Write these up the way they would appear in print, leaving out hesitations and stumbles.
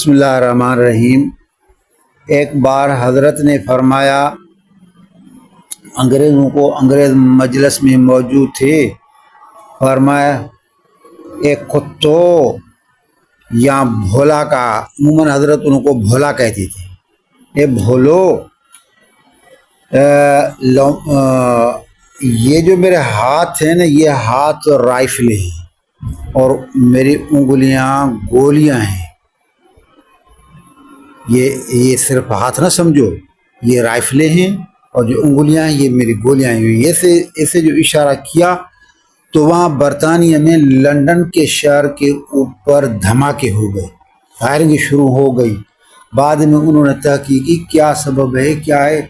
بسم اللہ الرحمن الرحیم۔ ایک بار حضرت نے فرمایا، انگریز مجلس میں موجود تھے، فرمایا ایک کتو یا بھولا کا، عموماً حضرت ان کو بھولا کہتے تھے، اے بھولو، یہ جو میرے ہاتھ ہیں نا، یہ ہاتھ رائفل ہیں اور میری انگلیاں گولیاں ہیں۔ یہ صرف ہاتھ نہ سمجھو، یہ رائفلیں ہیں اور جو انگلیاں ہیں یہ میری گولیاں ہیں۔ ایسے جو اشارہ کیا تو وہاں برطانیہ میں لندن کے شہر کے اوپر دھماکے ہو گئے، فائرنگ شروع ہو گئی۔ بعد میں انہوں نے تحقیق کی کیا سبب ہے، کیا ہے،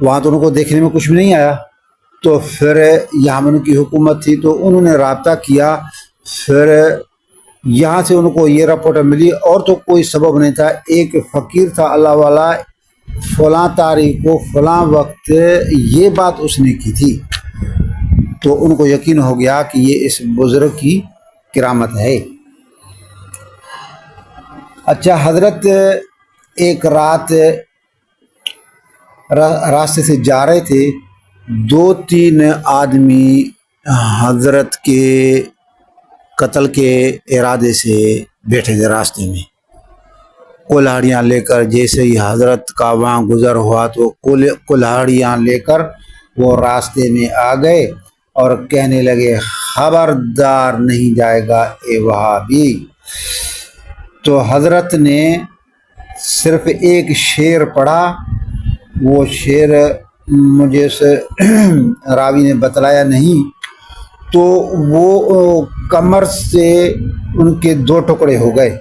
وہاں تو ان کو دیکھنے میں کچھ بھی نہیں آیا۔ تو پھر یہاں ان کی حکومت تھی تو انہوں نے رابطہ کیا، پھر یہاں سے ان کو یہ رپورٹ ملی، اور تو کوئی سبب نہیں تھا۔ ایک فقیر تھا اللہ والا، فلاں تاریخ کو فلاں وقت یہ بات اس نے کی تھی، تو ان کو یقین ہو گیا کہ یہ اس بزرگ کی کرامت ہے۔ اچھا، حضرت ایک رات راستے سے جا رہے تھے، 2-3 آدمی حضرت کے قتل کے ارادے سے بیٹھے تھے راستے میں، کلہاڑیاں لے کر۔ جیسے ہی حضرت کا وہاں گزر ہوا تو کلہاڑیاں لے کر وہ راستے میں آ گئے اور کہنے لگے، خبردار نہیں جائے گا اے وہابی۔ تو حضرت نے صرف ایک شعر پڑھا، وہ شعر مجھے سے راوی نے بتلایا نہیں، تو وہ کمر سے ان کے 2 ٹکڑے ہو گئے،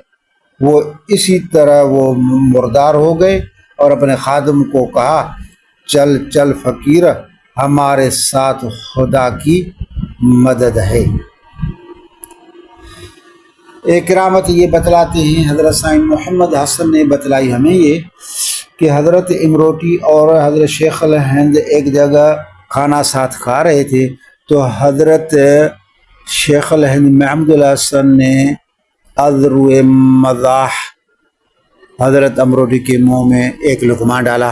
وہ اسی طرح وہ مردار ہو گئے، اور اپنے خادم کو کہا، چل چل فقیر، ہمارے ساتھ خدا کی مدد ہے۔ ایک کرامت یہ بتلاتے ہیں حضرت سائن محمد حسن نے بتلائی ہمیں یہ، کہ حضرت امروٹی اور حضرت شیخ الہند ایک جگہ کھانا ساتھ کھا رہے تھے، تو حضرت شیخ الہند محمد الحسن نے عذرو مزاح حضرت امروٹی کے منہ میں ایک لقمہ ڈالا،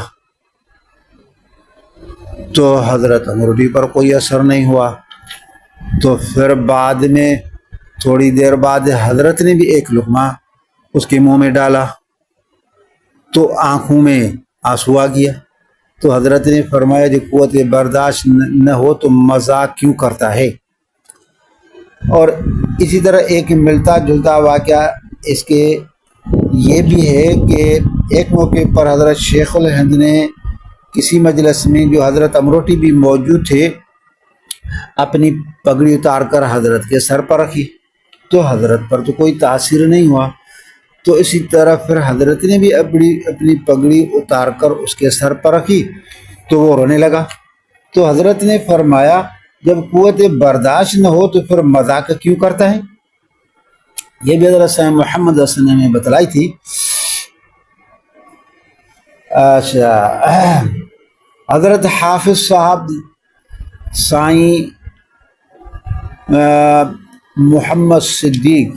تو حضرت امروٹی پر کوئی اثر نہیں ہوا۔ تو پھر بعد میں تھوڑی دیر بعد حضرت نے بھی ایک لقمہ اس کے منہ میں ڈالا، تو آنکھوں میں آنسو آ گیا۔ تو حضرت نے فرمایا، جو قوت برداشت نہ ہو تو مذاق کیوں کرتا ہے۔ اور اسی طرح ایک ملتا جلتا واقعہ اس کے یہ بھی ہے کہ ایک موقع پر حضرت شیخ الہند نے کسی مجلس میں، جو حضرت امروٹی بھی موجود تھے، اپنی پگڑی اتار کر حضرت کے سر پر رکھی، تو حضرت پر تو کوئی تاثیر نہیں ہوا۔ تو اسی طرح پھر حضرت نے بھی اپنی پگڑی اتار کر اس کے سر پر رکھی، تو وہ رونے لگا۔ تو حضرت نے فرمایا، جب قوت برداشت نہ ہو تو پھر مذاق کیوں کرتا ہے۔ یہ بھی حضرت سائن محمد حسن نے بتلائی تھی۔ اچھا، حضرت حافظ صاحب سائن محمد صدیق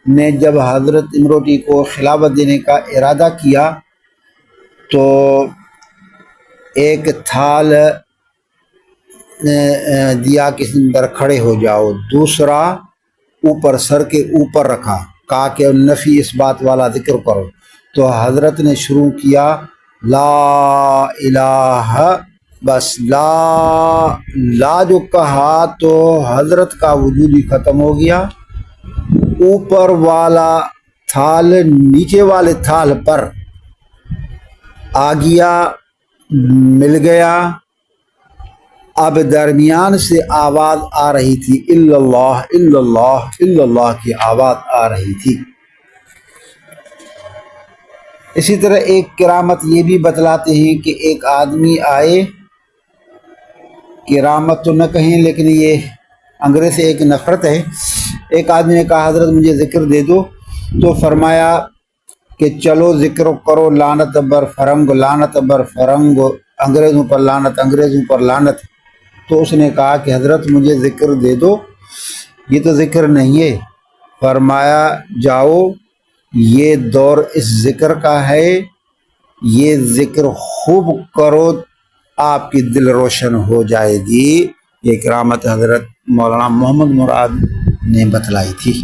نے جب حضرت امروٹی کو خلافت دینے کا ارادہ کیا تو ایک تھال دیا کہ اس اندر کھڑے ہو جاؤ، دوسرا اوپر سر کے اوپر رکھا، کہا کہ نفی اس بات والا ذکر کرو۔ تو حضرت نے شروع کیا، لا الہ، بس لا جو کہا تو حضرت کا وجود ہی ختم ہو گیا۔ اوپر والا تھال نیچے والے تھال پر آ گیا، مل گیا۔ اب درمیان سے آواز آ رہی تھی، الا اللہ الا اللہ الا اللہ کی آواز آ رہی تھی۔ اسی طرح ایک کرامت یہ بھی بتلاتے ہیں کہ ایک آدمی آئے، کرامت تو نہ کہیں لیکن یہ انگریز سے ایک نفرت ہے۔ ایک آدمی نے کہا، حضرت مجھے ذکر دے دو، تو فرمایا کہ چلو ذکر کرو، لعنت بر فرنگ، لعنت بر فرنگ، انگریزوں پر لعنت، انگریزوں پر لعنت۔ تو اس نے کہا کہ حضرت مجھے ذکر دے دو، یہ تو ذکر نہیں ہے۔ فرمایا، جاؤ یہ دور اس ذکر کا ہے، یہ ذکر خوب کرو، آپ کی دل روشن ہو جائے گی۔ یہ کرامت حضرت مولانا محمد مراد نے بتلائی تھی۔